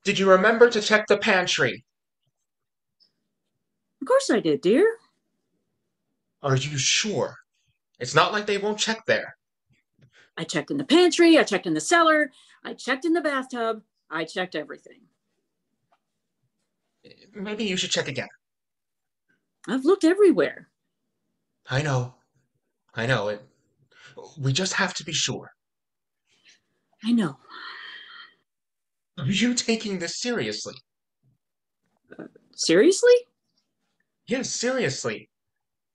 Did you remember to check the pantry? Of course I did, dear. Are you sure? It's not like they won't check there. I checked in the pantry, I checked in the cellar, I checked in the bathtub, I checked everything. Maybe you should check again. I've looked everywhere. I know. I know it. We just have to be sure. I know. Are you taking this seriously? Seriously? Yes, seriously.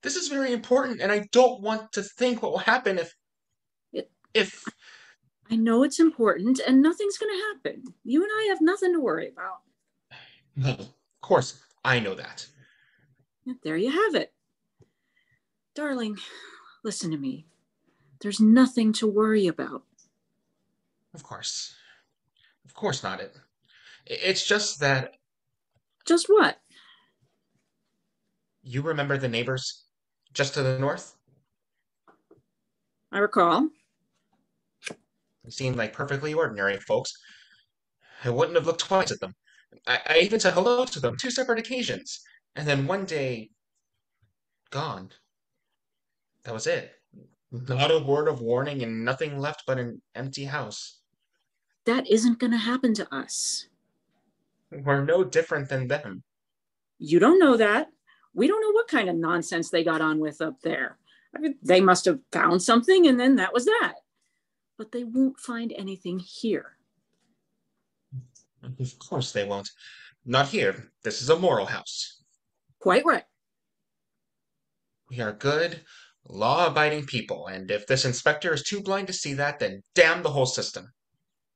This is very important, and I don't want to think what will happen It, if. I know it's important and nothing's going to happen. You and I have nothing to worry about. Well, of course, I know that. There you have it. Darling, listen to me. There's nothing to worry about. Of course. Of course not it. It's just that Just what? you remember the neighbors just to the north? I recall. They seemed like perfectly ordinary folks. I wouldn't have looked twice at them. I even said hello to them two separate occasions. And then one day, gone. That was it. Not a word of warning and nothing left but an empty house. That isn't going to happen to us. We're no different than them. You don't know that. We don't know what kind of nonsense they got on with up there. I mean, they must have found something and then that was that. But they won't find anything here. Of course they won't. Not here. This is a moral house. Quite right. We are good, law-abiding people, and if this inspector is too blind to see that, then damn the whole system.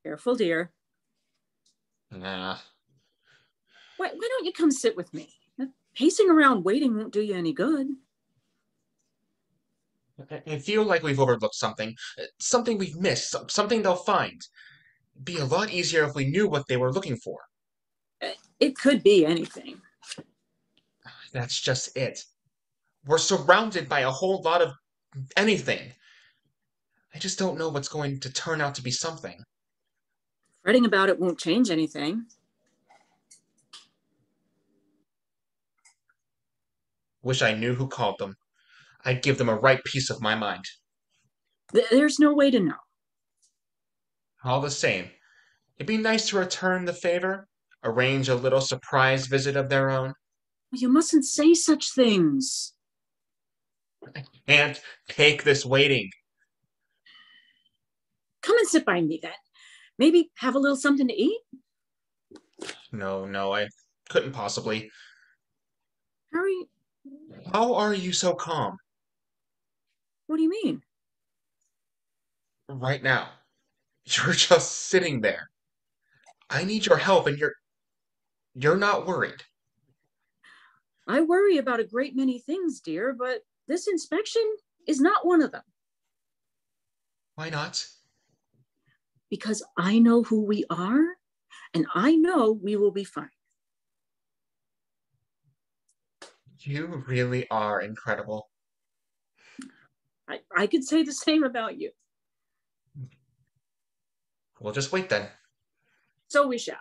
Careful, dear. Nah. Why don't you come sit with me? Pacing around waiting won't do you any good. I feel like we've overlooked something. Something we've missed. Something they'll find. It'd be a lot easier if we knew what they were looking for. It could be anything. That's just it. We're surrounded by a whole lot of anything. I just don't know what's going to turn out to be something. Fretting about it won't change anything. Wish I knew who called them. I'd give them a right piece of my mind. There's no way to know. All the same, it'd be nice to return the favor, arrange a little surprise visit of their own. You mustn't say such things. I can't take this waiting. Come and sit by me then. Maybe have a little something to eat? No, no, I couldn't possibly. Harry, How are you so calm what do you mean? right now? You're just sitting there. I need your help and you're not worried. I worry about a great many things, dear, but this inspection is not one of them. Why not? Because I know who we are, and I know we will be fine. You really are incredible. I could say the same about you. We'll just wait then. So we shall.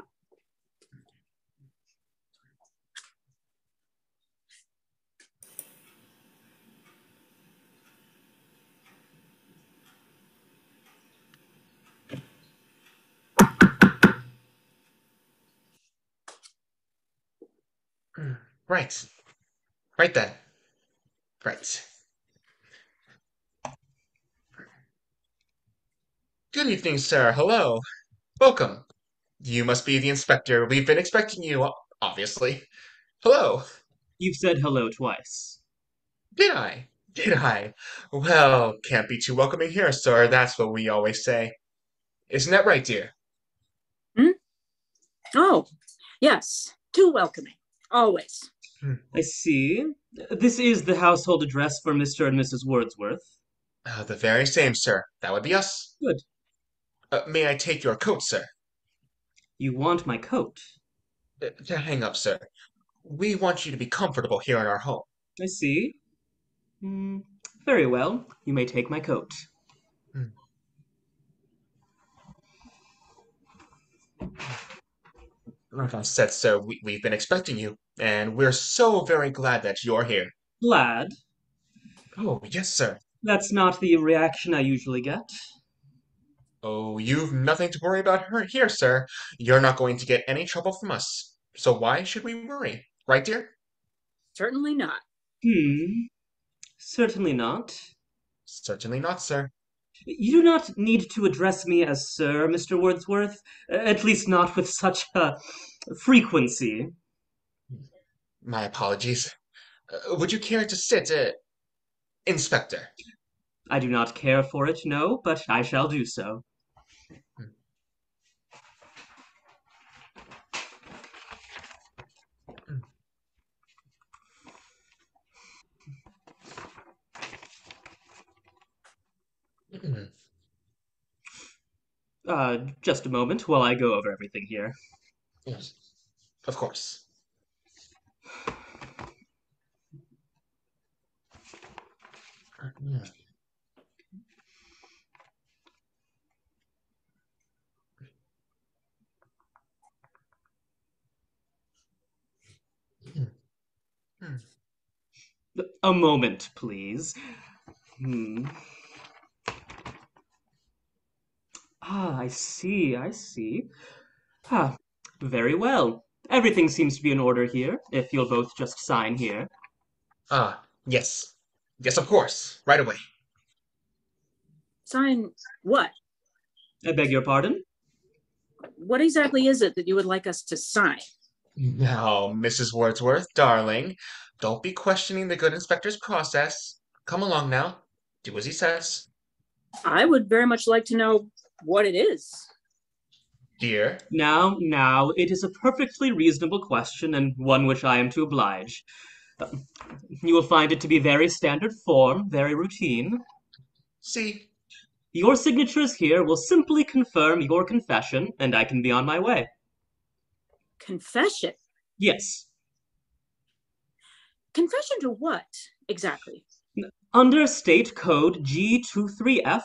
Right. Right then. Right. Good evening, sir. Hello. Welcome. You must be the inspector. We've been expecting you, obviously. Hello. You've said hello twice. Did I? Did I? Well, can't be too welcoming here, sir. That's what we always say. Isn't that right, dear? Hmm? Oh, yes, too welcoming, always. Hmm. I see. This is the household address for Mr. and Mrs. Wordsworth. The very same, sir. That would be us. Good. May I take your coat, sir? You want my coat? Hang up, sir. We want you to be comfortable here in our home. I see. Hmm. Very well. You may take my coat. Like I said, sir, we've been expecting you, and we're so very glad that you're here. Glad. Oh, yes, sir. That's not the reaction I usually get. Oh, you've nothing to worry about here, sir. You're not going to get any trouble from us. So why should we worry? Right, dear? Certainly not. Hmm, certainly not. Certainly not, sir. You do not need to address me as Sir, Mr. Wordsworth, at least not with such frequency. My apologies. Would you care to sit, Inspector? I do not care for it, no, but I shall do so. Just a moment while I go over everything here. Yes, of course. A moment, please. Hmm. Ah, I see, I see. Ah, very well. Everything seems to be in order here, if you'll both just sign here. Yes. Yes, of course. Right away. Sign what? I beg your pardon? What exactly is it that you would like us to sign? Now, Mrs. Wordsworth, darling, don't be questioning the good inspector's process. Come along now. Do as he says. I would very much like to know what it is. Dear. Now, it is a perfectly reasonable question and one which I am to oblige. Uh, You will find it to be very standard form, very routine. See. Your signatures here will simply confirm your confession, and I can be on my way. Confession? Yes. Confession to what exactly? Under State Code G23F,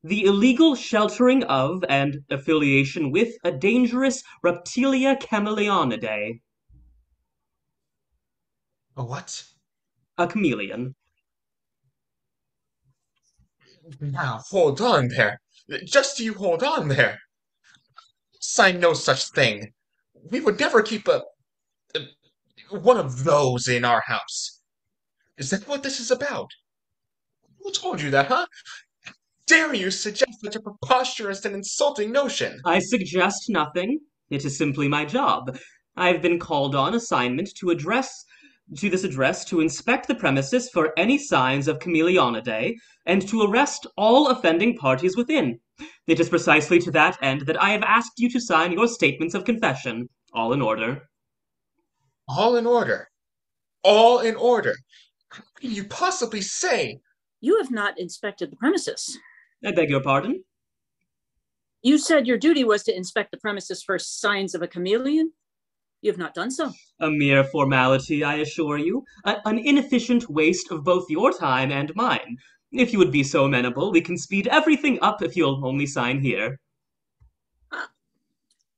the illegal sheltering of and affiliation with a dangerous Reptilia Chameleonidae, A what? a chameleon. Now, hold on there. Just you hold on there. Sign no such thing. We would never keep a one of those in our house. Is that what this is about? Who told you that, huh? Dare you suggest such a preposterous and insulting notion? I suggest nothing. It is simply my job. I have been called on assignment to this address to inspect the premises for any signs of Chameleonidae and to arrest all offending parties within. It is precisely to that end that I have asked you to sign your statements of confession, all in order. All in order. All in order. What can you possibly say? You have not inspected the premises. I beg your pardon? You said your duty was to inspect the premises for signs of a chameleon. You have not done so. A mere formality, I assure you. An inefficient waste of both your time and mine. If you would be so amenable, we can speed everything up if you'll only sign here.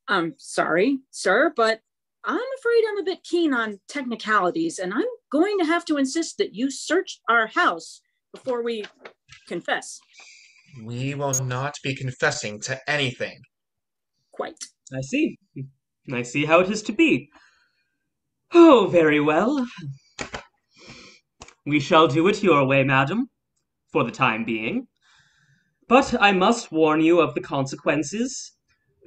I'm sorry, sir, but I'm afraid I'm a bit keen on technicalities, and I'm going to have to insist that you search our house before we confess. We will not be confessing to anything. Quite. I see. I see how it is to be. Oh, very well. We shall do it your way, madam, for the time being. But I must warn you of the consequences.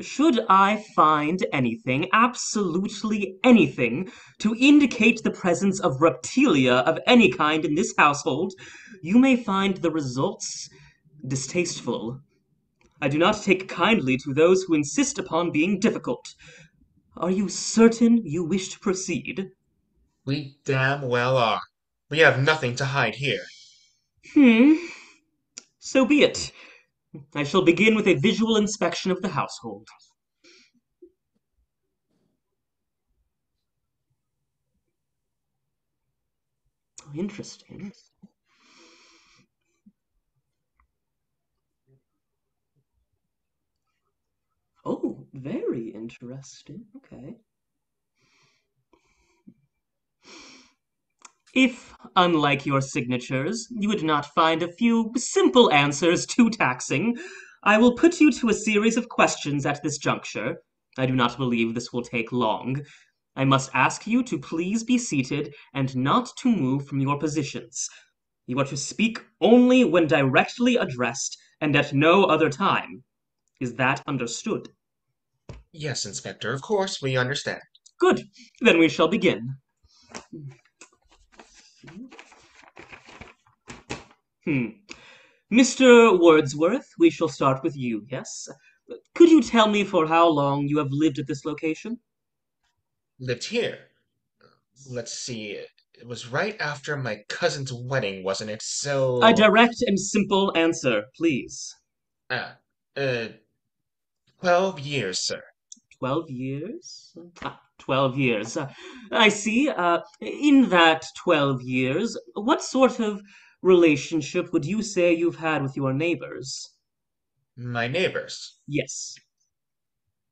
Should I find anything, absolutely anything, to indicate the presence of reptilia of any kind in this household, you may find the results distasteful. I do not take kindly to those who insist upon being difficult. Are you certain you wish to proceed? We damn well are. We have nothing to hide here. Hmm, so be it. I shall begin with a visual inspection of the household. Oh, interesting. Oh, very interesting. Okay. If, unlike your signatures, you would not find a few simple answers too taxing, I will put you to a series of questions at this juncture. I do not believe this will take long. I must ask you to please be seated and not to move from your positions. You are to speak only when directly addressed and at no other time. Is that understood? Yes, Inspector, of course, we understand. Good. Then we shall begin. Mr. Wordsworth, we shall start with you, yes? Could you tell me for how long you have lived at this location? Lived here. Let's see, it was right after my cousin's wedding, wasn't it? A So, direct and simple answer, please. ah, uh, 12 years, sir. 12 years? 12 years. I see. In that 12 years, what sort of relationship would you say you've had with your neighbors? My neighbors. Yes.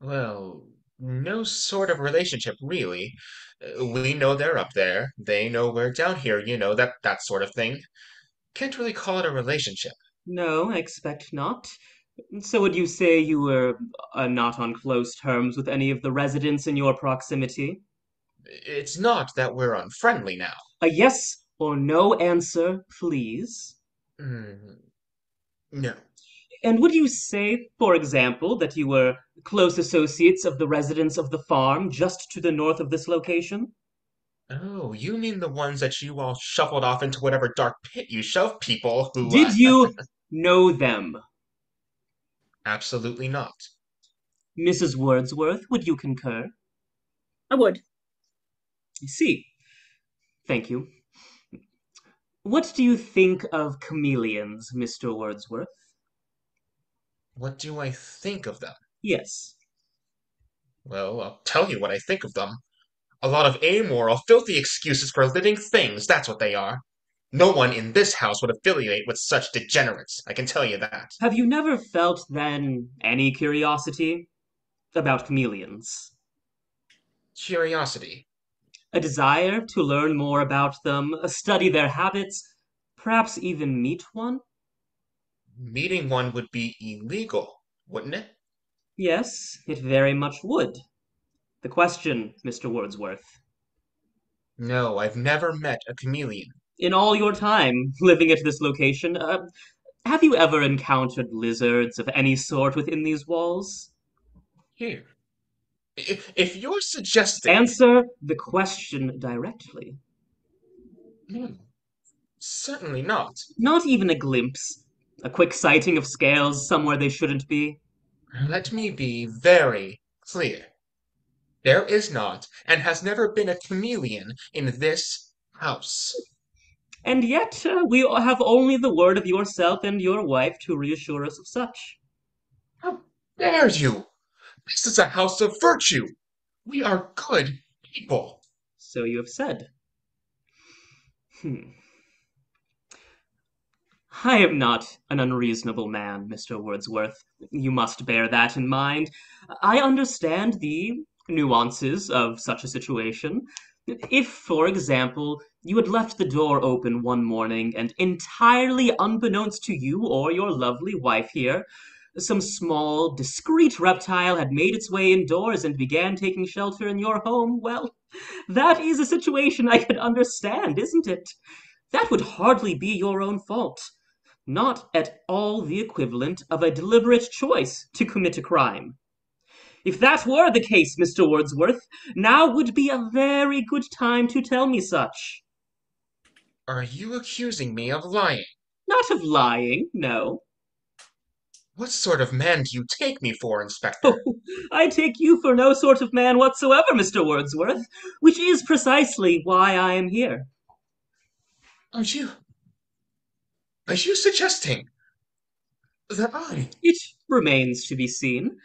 Well, no sort of relationship, really. We know they're up there. They know we're down here, that sort of thing. Can't really call it a relationship. No, I expect not. So would you say you were not on close terms with any of the residents in your proximity? It's not that we're unfriendly now. A yes or no answer, please. Hmm, no. And would you say, for example, that you were close associates of the residents of the farm just to the north of this location? Oh, you mean the ones that you all shuffled off into whatever dark pit you shoved people who, Did you know them? absolutely not. Mrs. Wordsworth, would you concur? I would. I see. Thank you. What do you think of chameleons, Mr. Wordsworth? What do I think of them? Yes. Well, I'll tell you what I think of them. A lot of amoral, filthy excuses for living things, that's what they are. No one in this house would affiliate with such degenerates, I can tell you that. Have you never felt, then, any curiosity about chameleons? Curiosity. A desire to learn more about them, study their habits, perhaps even meet one? Meeting one would be illegal, wouldn't it? Yes, it very much would. The question, Mr. Wordsworth. No, I've never met a chameleon. In all your time living at this location, have you ever encountered lizards of any sort within these walls? Here. If you're suggesting... Answer the question directly. No, certainly not. Not even a glimpse. A quick sighting of scales somewhere they shouldn't be. Let me be very clear. There is not, and has never been a chameleon in this house. And yet, we have only the word of yourself and your wife to reassure us of such. How dare you? This is a house of virtue. We are good people. So you have said. Hmm. I am not an unreasonable man, Mr. Wordsworth. You must bear that in mind. I understand the nuances of such a situation. If, for example, you had left the door open one morning and entirely unbeknownst to you or your lovely wife here, some small, discreet reptile had made its way indoors and began taking shelter in your home, well, that is a situation I could understand, isn't it? That would hardly be your own fault. Not at all the equivalent of a deliberate choice to commit a crime. If that were the case, Mr. Wordsworth, now would be a very good time to tell me such. Are you accusing me of lying? Not of lying, no. What sort of man do you take me for, Oh, Inspector? I take you for no sort of man whatsoever, Mr. Wordsworth, which is precisely why I am here. Are you... Are you suggesting that I... It remains to be seen.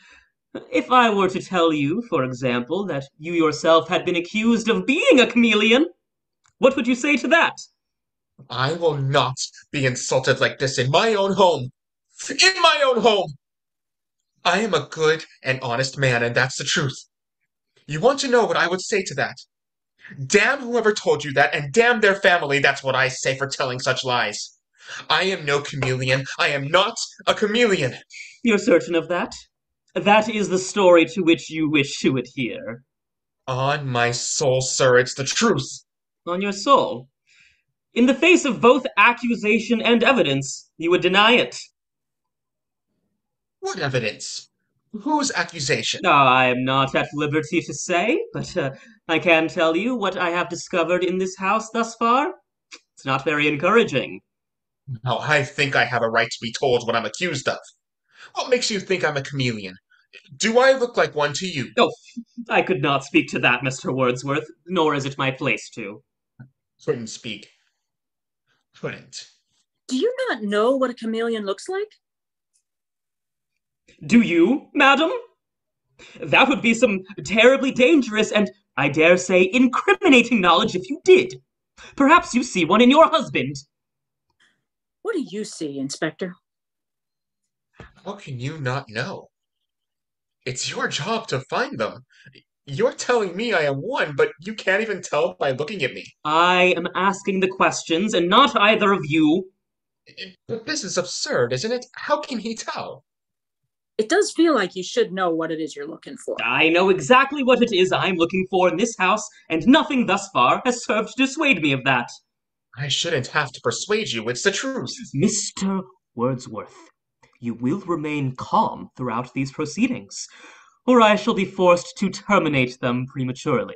If I were to tell you, for example, that you yourself had been accused of being a chameleon, what would you say to that? I will not be insulted like this in my own home. In my own home! I am a good and honest man, and that's the truth. You want to know what I would say to that? Damn whoever told you that, and damn their family, that's what I say for telling such lies. I am no chameleon. I am not a chameleon. You're certain of that? That is the story to which you wish to adhere. On my soul, sir, it's the truth. On your soul. In the face of both accusation and evidence, you would deny it. What evidence? Whose accusation? I am not at liberty to say, but I can tell you what I have discovered in this house thus far. It's not very encouraging. Oh, I think I have a right to be told what I'm accused of. What makes you think I'm a chameleon? Do I look like one to you? Oh, I could not speak to that, Mr. Wordsworth, nor is it my place to. Couldn't speak. Couldn't. Do you not know what a chameleon looks like? Do you, madam? That would be some terribly dangerous and, I dare say, incriminating knowledge if you did. Perhaps you see one in your husband. What do you see, Inspector? How can you not know? It's your job to find them. You're telling me I am one, but you can't even tell by looking at me. I am asking the questions, and not either of you. But this is absurd, isn't it? How can he tell? It does feel like you should know what it is you're looking for. I know exactly what it is I'm looking for in this house, and nothing thus far has served to dissuade me of that. I shouldn't have to persuade you, it's the truth. Mr. Wordsworth, you will remain calm throughout these proceedings, or I shall be forced to terminate them prematurely.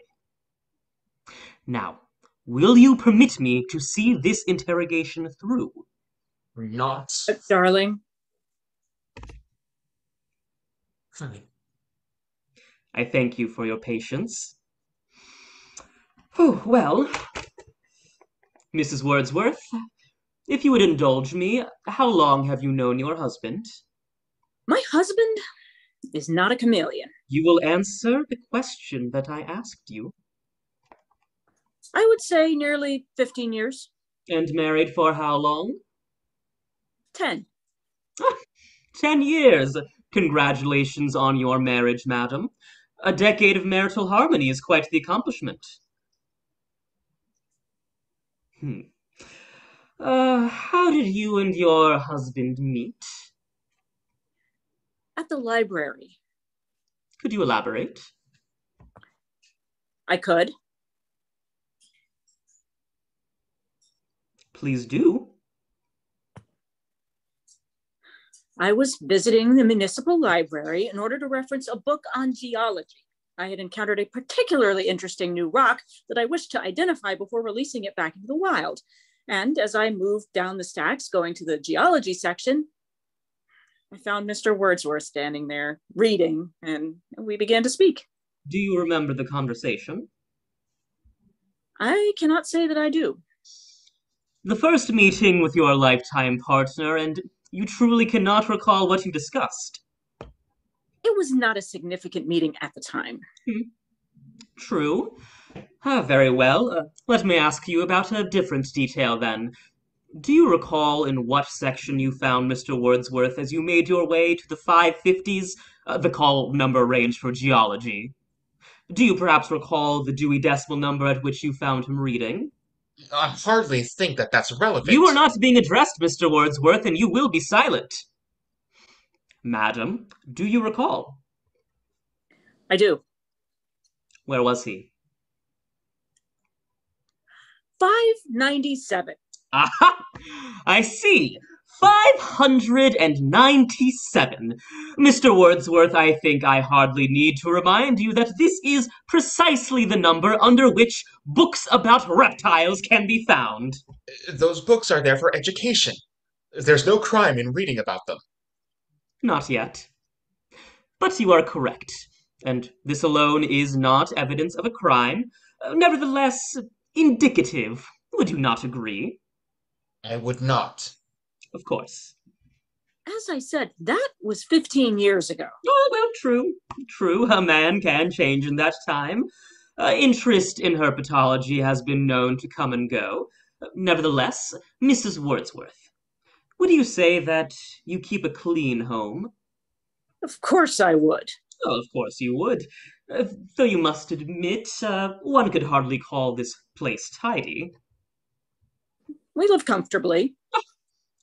Now, will you permit me to see this interrogation through? Not. Darling. Fine. I thank you for your patience. Well, Mrs. Wordsworth, if you would indulge me, how long have you known your husband? My husband is not a chameleon. You will answer the question that I asked you. I would say nearly 15 years. And married for how long? 10. 10 years. Congratulations on your marriage, madam. A decade of marital harmony is quite the accomplishment. How did you and your husband meet? At the library. Could you elaborate? I could. Please do. I was visiting the municipal library in order to reference a book on geology. I had encountered a particularly interesting new rock that I wished to identify before releasing it back into the wild. And as I moved down the stacks going to the geology section, I found Mr. Wordsworth standing there reading, and we began to speak. Do you remember the conversation? I cannot say that I do. The first meeting with your lifetime partner, and you truly cannot recall what you discussed. It was not a significant meeting at the time. True. Very well. Let me ask you about a different detail then. Do you recall in what section you found Mr. Wordsworth as you made your way to the 550s, the call number range for geology? Do you perhaps recall the Dewey Decimal number at which you found him reading? I hardly think that that's relevant. You are not being addressed, Mr. Wordsworth, and you will be silent. Madam, do you recall? I do. Where was he? 597. Aha! I see. 597. Mr. Wordsworth, I think I hardly need to remind you that this is precisely the number under which books about reptiles can be found. Those books are there for education. There's no crime in reading about them. Not yet. But you are correct, and this alone is not evidence of a crime. Nevertheless, indicative. Would you not agree? I would not. Of course. As I said, that was 15 years ago. Oh, well, true. True, a man can change in that time. Interest in herpetology has been known to come and go. Nevertheless, Mrs. Wordsworth, would you say that you keep a clean home? Of course I would. Oh, of course you would. Uh, though you must admit, one could hardly call this place tidy. We live comfortably.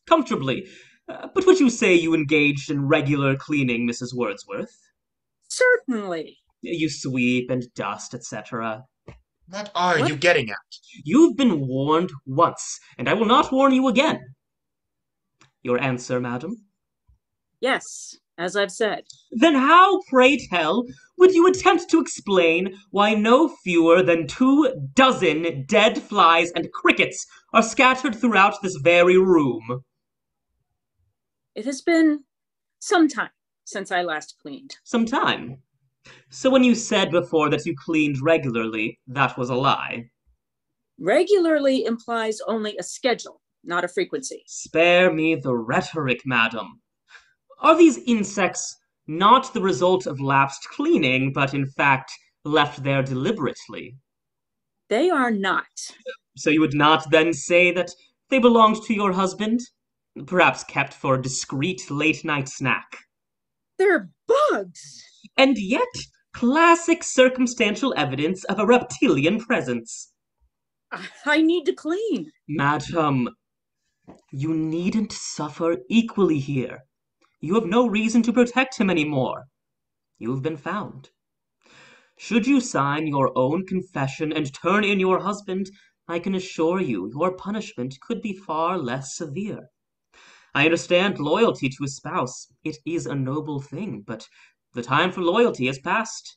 Comfortably. But would you say you engaged in regular cleaning, Mrs. Wordsworth? Certainly. You sweep and dust, etc. What are What? you getting at? You've been warned once, and I will not warn you again. Your answer, madam? Yes, as I've said. Then how, pray tell, would you attempt to explain why no fewer than 24 dead flies and crickets are scattered throughout this very room? It has been some time since I last cleaned. Some time. So when you said before that you cleaned regularly, that was a lie. Regularly implies only a schedule, not a frequency. Spare me the rhetoric, madam. Are these insects not the result of lapsed cleaning, but in fact left there deliberately? They are not. So you would not then say that they belonged to your husband? Perhaps kept for a discreet late-night snack? They're bugs. And yet, classic circumstantial evidence of a reptilian presence. I need to clean. Madam, you needn't suffer equally here. You have no reason to protect him any more. You have been found. Should you sign your own confession and turn in your husband, I can assure you your punishment could be far less severe. I understand loyalty to a spouse. It is a noble thing, but the time for loyalty has passed.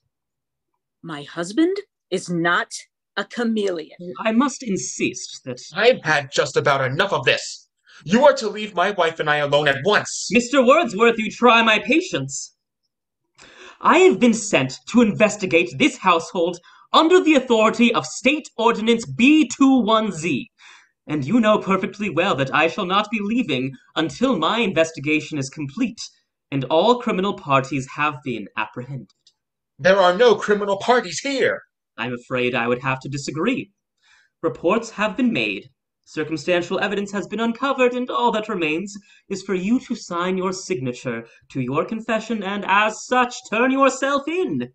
My husband is not a chameleon. I must insist that... I've had just about enough of this. You are to leave my wife and I alone at once. Mr. Wordsworth, you try my patience. I have been sent to investigate this household under the authority of State Ordinance B21Z, and you know perfectly well that I shall not be leaving until my investigation is complete, and all criminal parties have been apprehended. There are no criminal parties here. I'm afraid I would have to disagree. Reports have been made, circumstantial evidence has been uncovered, and all that remains is for you to sign your signature to your confession and, as such, turn yourself in.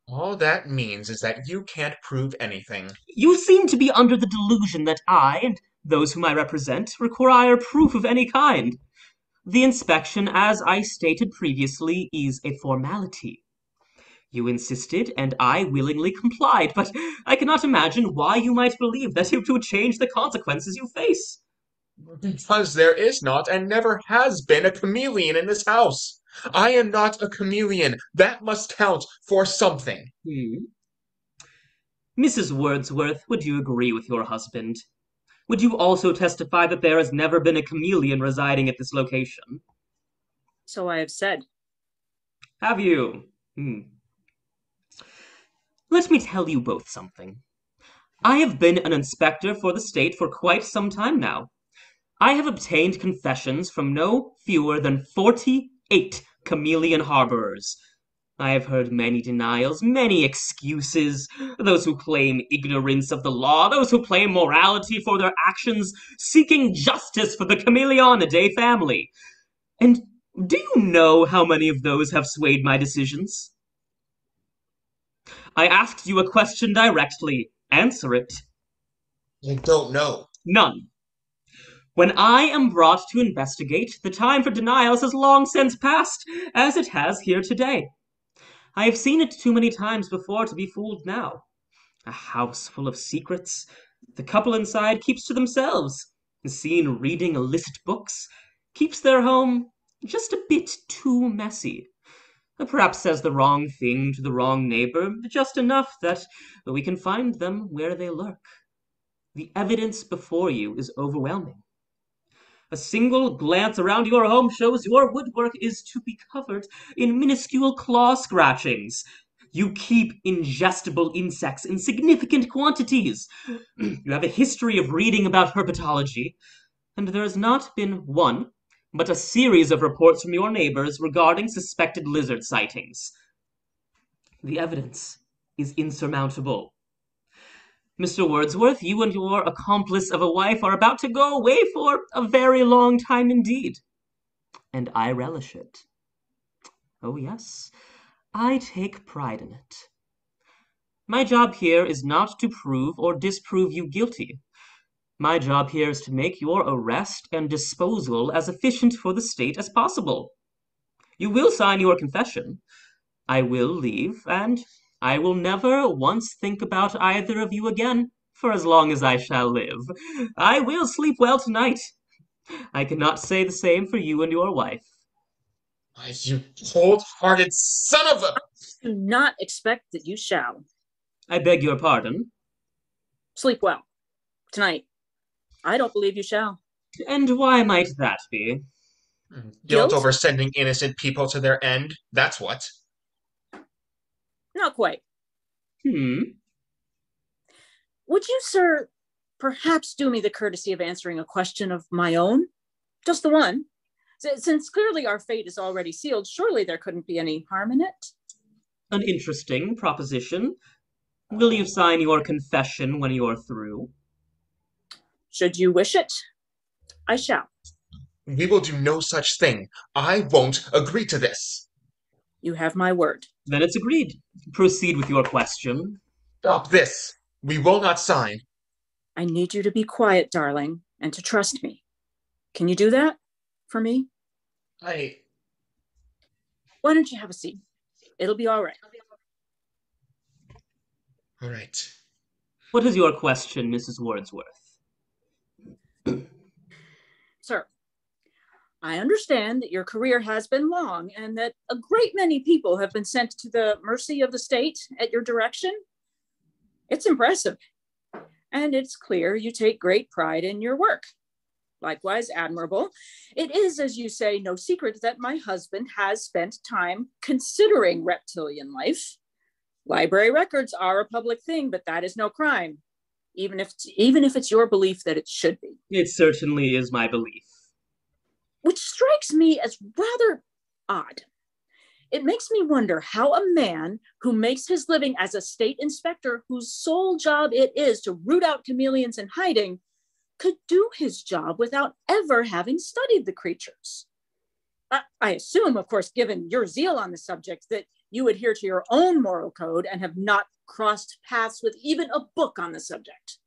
All that means is that you can't prove anything. You seem to be under the delusion that I, and those whom I represent, require proof of any kind. The inspection, as I stated previously, is a formality. You insisted, and I willingly complied, but I cannot imagine why you might believe that you would change the consequences you face. Because there is not and never has been a chameleon in this house. I am not a chameleon. That must count for something. Mrs. Wordsworth, would you agree with your husband? Would you also testify that there has never been a chameleon residing at this location? So I have said. Have you? Let me tell you both something. I have been an inspector for the state for quite some time now. I have obtained confessions from no fewer than 48 chameleon harborers. I have heard many denials, many excuses, those who claim ignorance of the law, those who claim morality for their actions, seeking justice for the Chameleonidae family. And do you know how many of those have swayed my decisions? I asked you a question directly. Answer it. I don't know. None. When I am brought to investigate, the time for denials has long since passed, as it has here today. I have seen it too many times before to be fooled now. A house full of secrets. The couple inside keeps to themselves. Seen reading illicit books. Keeps their home just a bit too messy. Perhaps says the wrong thing to the wrong neighbor, just enough that we can find them where they lurk. The evidence before you is overwhelming. A single glance around your home shows your woodwork is to be covered in minuscule claw scratchings. You keep ingestible insects in significant quantities. You have a history of reading about herpetology, and there has not been one, but a series of reports from your neighbors regarding suspected lizard sightings. The evidence is insurmountable. Mr. Wordsworth, you and your accomplice of a wife are about to go away for a very long time indeed. And I relish it. Oh yes, I take pride in it. My job here is not to prove or disprove you guilty. My job here is to make your arrest and disposal as efficient for the state as possible. You will sign your confession. I will leave, and I will never once think about either of you again for as long as I shall live. I will sleep well tonight. I cannot say the same for you and your wife. Why, you cold-hearted son of a... Do not expect that you shall. I beg your pardon. Sleep well. Tonight. I don't believe you shall. And why might that be? Guilt Guilt? over sending innocent people to their end, that's what. Not quite. Would you, sir, perhaps do me the courtesy of answering a question of my own? Just the one. Since clearly our fate is already sealed, surely there couldn't be any harm in it. An interesting proposition. Will you sign your confession when you're through? Should you wish it, I shall. We will do no such thing. I won't agree to this. You have my word. Then it's agreed. Proceed with your question. Stop this. We will not sign. I need you to be quiet, darling, and to trust me. Can you do that for me? Why don't you have a seat? It'll be all right. All right. What is your question, Mrs. Wordsworth? Sir, I understand that your career has been long and that a great many people have been sent to the mercy of the state at your direction. It's impressive. And it's clear you take great pride in your work. Likewise admirable. It is, as you say, no secret that my husband has spent time considering reptilian life. Library records are a public thing, but that is no crime, even if it's your belief that it should be. It certainly is my belief. Which strikes me as rather odd. It makes me wonder how a man who makes his living as a state inspector, whose sole job it is to root out chameleons in hiding, could do his job without ever having studied the creatures. I assume, of course, given your zeal on the subject, that you adhere to your own moral code and have not crossed paths with even a book on the subject.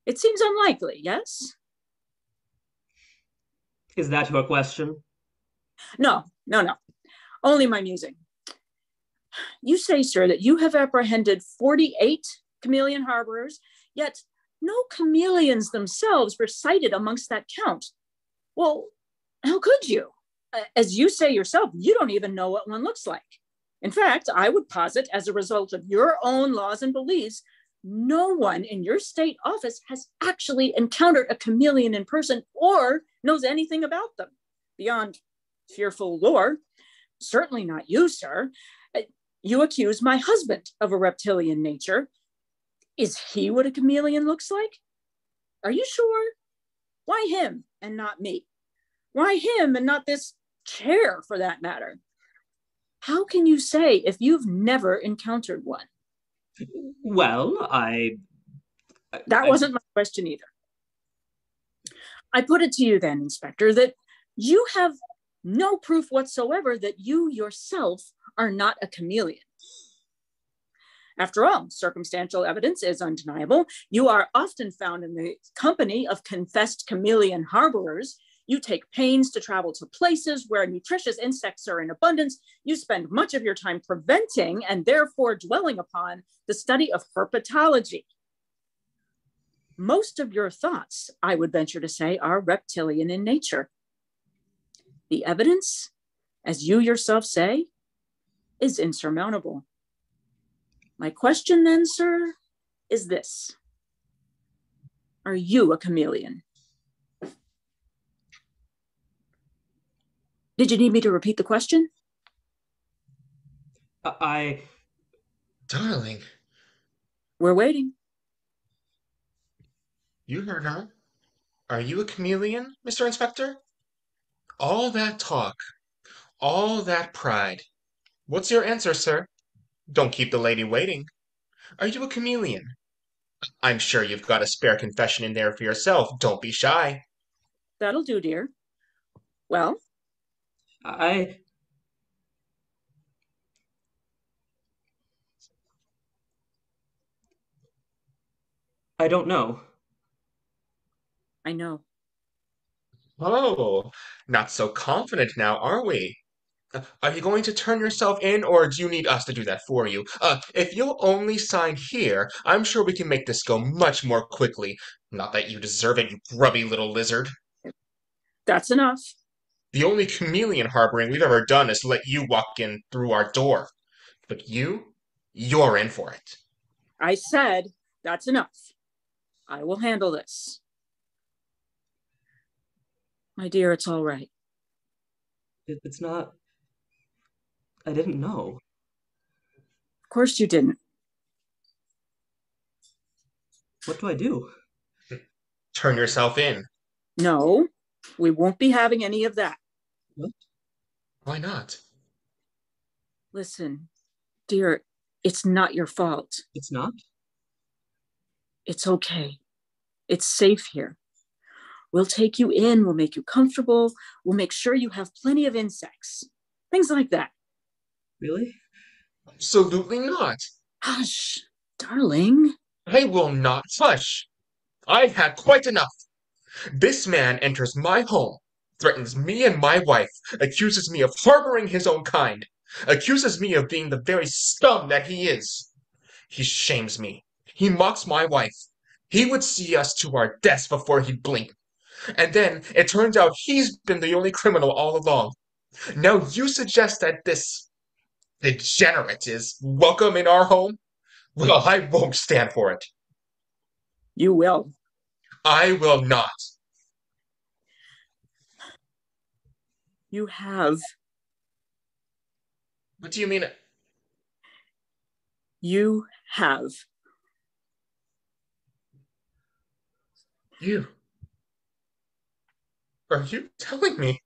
It seems unlikely, yes? Is that your question? No. Only my musing. You say, sir, that you have apprehended 48 chameleon harborers, yet no chameleons themselves were cited amongst that count. Well, how could you? As you say yourself, you don't even know what one looks like. In fact, I would posit, as a result of your own laws and beliefs, no one in your state office has actually encountered a chameleon in person or knows anything about them beyond fearful lore. Certainly not you, sir. You accuse my husband of a reptilian nature. Is he what a chameleon looks like? Are you sure? Why him and not me? Why him and not this chair, for that matter? How can you say if you've never encountered one? Well, That wasn't my question either. I put it to you then, Inspector, that you have no proof whatsoever that you yourself are not a chameleon. After all, circumstantial evidence is undeniable. You are often found in the company of confessed chameleon harborers. You take pains to travel to places where nutritious insects are in abundance. You spend much of your time preventing and therefore dwelling upon the study of herpetology. Most of your thoughts, I would venture to say, are reptilian in nature. The evidence, as you yourself say, is insurmountable. My question then, sir, is this. Are you a chameleon? Did you need me to repeat the question? Darling. We're waiting. You heard her. Are you a chameleon, Mr. Inspector? All that talk, all that pride. What's your answer, sir? Don't keep the lady waiting. Are you a chameleon? I'm sure you've got a spare confession in there for yourself. Don't be shy. That'll do, dear. Well? I don't know. I know. Oh, not so confident now, are we? Are you going to turn yourself in, or do you need us to do that for you? If you'll only sign here, I'm sure we can make this go much more quickly. Not that you deserve it, you grubby little lizard. That's enough. The only chameleon harboring we've ever done is to let you walk in through our door. But you're in for it. I said that's enough. I will handle this. My dear, it's all right. It's not. I didn't know. Of course you didn't. What do I do? Turn yourself in. No, we won't be having any of that. What? Why not? Listen, dear, it's not your fault. It's not? It's okay. It's safe here. We'll take you in, we'll make you comfortable, we'll make sure you have plenty of insects. Things like that. Really? Absolutely not. Hush, darling. I will not hush. I've had quite enough. This man enters my home, threatens me and my wife, accuses me of harboring his own kind, accuses me of being the very scum that he is. He shames me. He mocks my wife. He would see us to our deaths before he'd blink. And then it turns out he's been the only criminal all along. Now you suggest that this degenerate is welcome in our home? Well, I won't stand for it. You will. I will not. You have. What do you mean? You have. You? Are you telling me?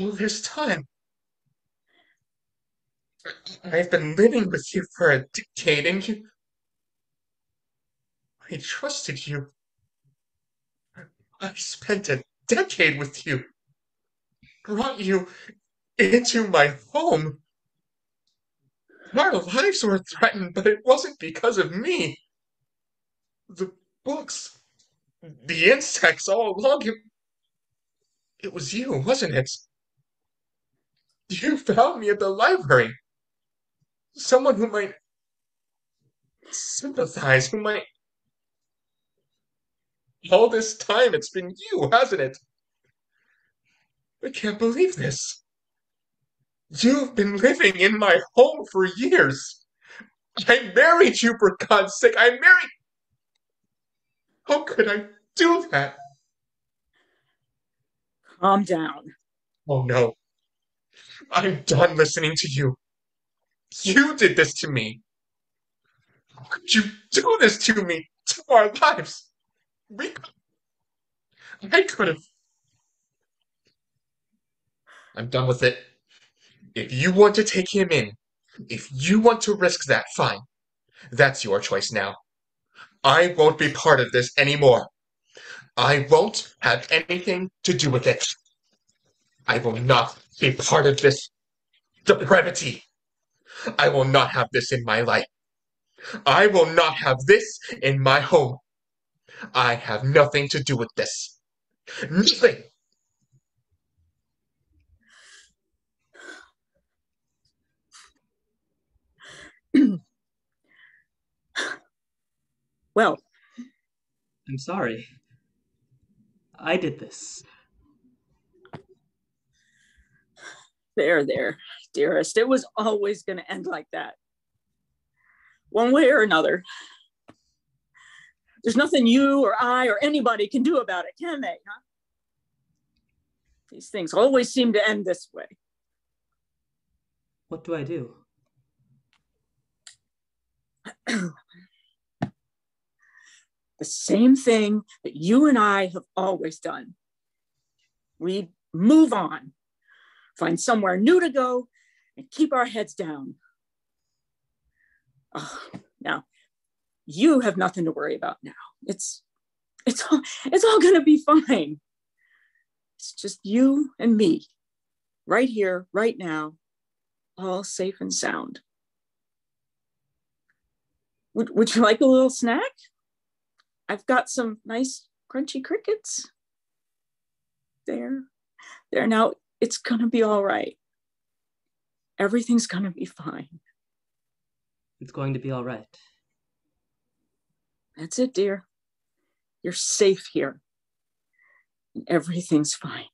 All this time, I've been living with you for a decade, and I trusted you. I spent a decade with you, brought you into my home. Our lives were threatened, but it wasn't because of me. The books, the insects all along, it was you, wasn't it? You found me at the library. Someone who might sympathize, who might. All this time it's been you, hasn't it? I can't believe this. You've been living in my home for years. I married you, for God's sake. I married. How could I do that? Calm down. Oh no. I'm done listening to you. You did this to me. How could you do this to me? To our lives? We. I could have. I'm done with it. If you want to take him in, if you want to risk that, fine. That's your choice now. I won't be part of this anymore. I won't have anything to do with it. I will not be part of this depravity. I will not have this in my life. I will not have this in my home. I have nothing to do with this. Nothing. Well, I'm sorry. I did this. there, dearest. It was always going to end like that. One way or another. There's nothing you or I or anybody can do about it, can they? Huh? These things always seem to end this way. What do I do? The same thing that you and I have always done. We move on, find somewhere new to go, and keep our heads down. Oh, now, you have nothing to worry about now. It's all going to be fine. It's just you and me, right here, right now, all safe and sound. Would you like a little snack? I've got some nice crunchy crickets. There. Now, it's gonna be all right. Everything's gonna be fine. It's going to be all right. That's it, dear. You're safe here. Everything's fine.